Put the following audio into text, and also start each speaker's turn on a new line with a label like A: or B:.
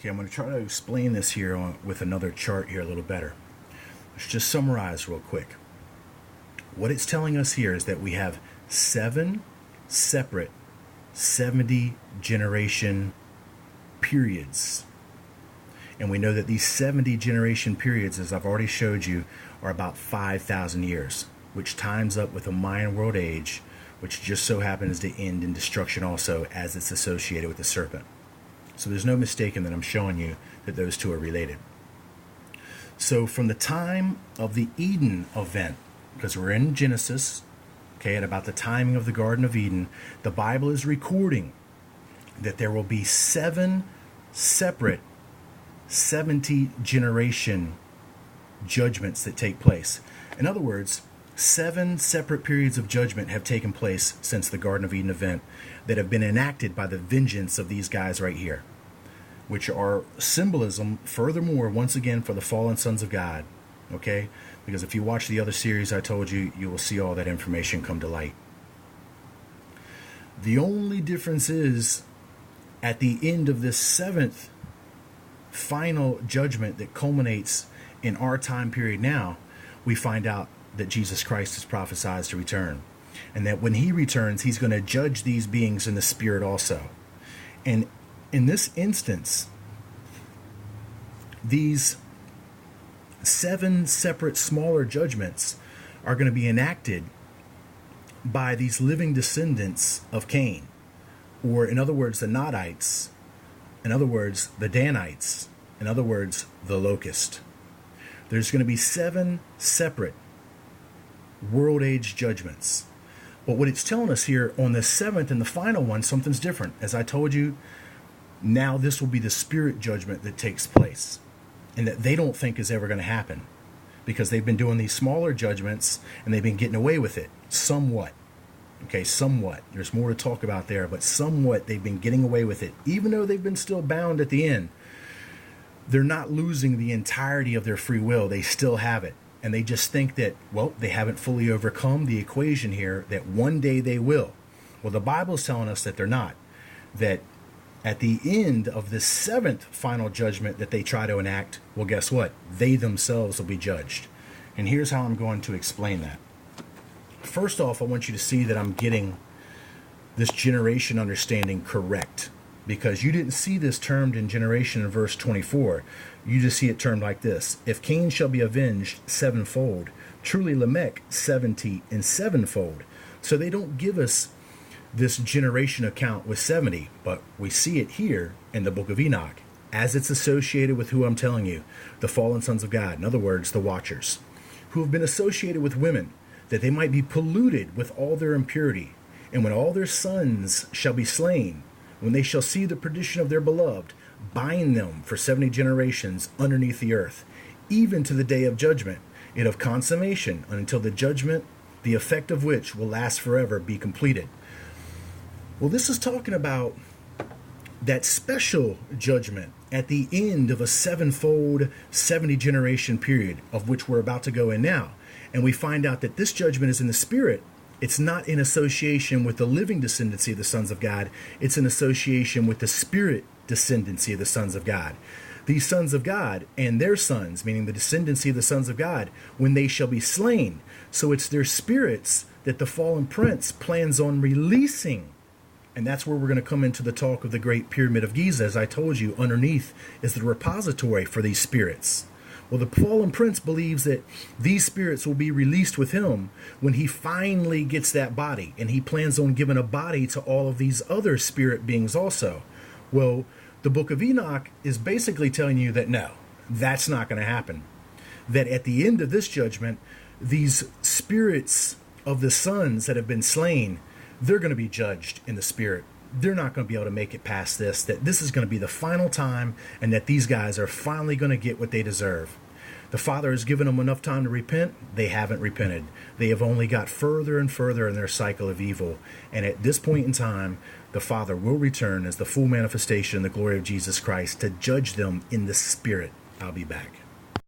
A: Okay, I'm going to try to explain this here with another chart here a little better. Let's just summarize real quick. What it's telling us here is that we have 7 separate 70 generation periods. And we know that these 70 generation periods, as I've already showed you, are about 5,000 years, which times up with a Mayan world age, which just so happens to end in destruction also, as it's associated with the serpent. So there's no mistaking that I'm showing you that those two are related. So from the time of the Eden event, because we're in Genesis, okay, at about the timing of the Garden of Eden, the Bible is recording that there will be 7 separate 70 generation judgments that take place. In other words, 7 separate periods of judgment have taken place since the Garden of Eden event that have been enacted by the vengeance of these guys right here, which are symbolism, furthermore, once again, for the fallen sons of God. Okay? Because if you watch the other series I told you, you will see all that information come to light. The only difference is, at the end of this 7th final judgment that culminates in our time period now, we find out that Jesus Christ is prophesied to return. And that when he returns, he's going to judge these beings in the spirit also. And in this instance, these 7 separate smaller judgments are going to be enacted by these living descendants of Cain, or in other words, the Nodites, in other words, the Danites, in other words, the locust. There's going to be 7 separate world age judgments. But what it's telling us here on the 7th and the final one, something's different. As I told you, now this will be the spirit judgment that takes place, and that they don't think is ever going to happen, because they've been doing these smaller judgments and they've been getting away with it somewhat. Okay, somewhat. There's more to talk about there, but somewhat they've been getting away with it. Even though they've been still bound at the end, they're not losing the entirety of their free will. They still have it. And they just think that, well, they haven't fully overcome the equation here, that one day they will. Well, the Bible's telling us that they're not. That at the end of this 7th final judgment that they try to enact, well, guess what? They themselves will be judged. And here's how I'm going to explain that. First off, I want you to see that I'm getting this generation understanding correct, because you didn't see this termed in generation in verse 24. You just see it termed like this: if Cain shall be avenged 7-fold, truly Lamech 70 and 7-fold. So they don't give us this generation account with 70, but we see it here in the book of Enoch, as it's associated with who I'm telling you, the fallen sons of God, in other words, the watchers, who have been associated with women, that they might be polluted with all their impurity. And when all their sons shall be slain, when they shall see the perdition of their beloved, bind them for 70 generations underneath the earth, even to the day of judgment, and of consummation, until the judgment, the effect of which will last forever, be completed. Well, this is talking about that special judgment at the end of a 7-fold, 70 generation period, of which we're about to go in now. And we find out that this judgment is in the spirit. It's not in association with the living descendancy of the sons of God. It's in association with the spirit descendancy of the sons of God. These sons of God and their sons, meaning the descendancy of the sons of God, when they shall be slain. So it's their spirits that the fallen prince plans on releasing. And that's where we're going to come into the talk of the Great Pyramid of Giza. As I told you, underneath is the repository for these spirits. Well, the fallen prince believes that these spirits will be released with him when he finally gets that body. And he plans on giving a body to all of these other spirit beings also. Well, the book of Enoch is basically telling you that no, that's not going to happen. That at the end of this judgment, these spirits of the sons that have been slain, they're going to be judged in the spirit. They're not going to be able to make it past this, that this is going to be the final time, and that these guys are finally going to get what they deserve. The Father has given them enough time to repent. They haven't repented. They have only got further and further in their cycle of evil. And at this point in time, the Father will return as the full manifestation in the glory of Jesus Christ to judge them in the spirit. I'll be back.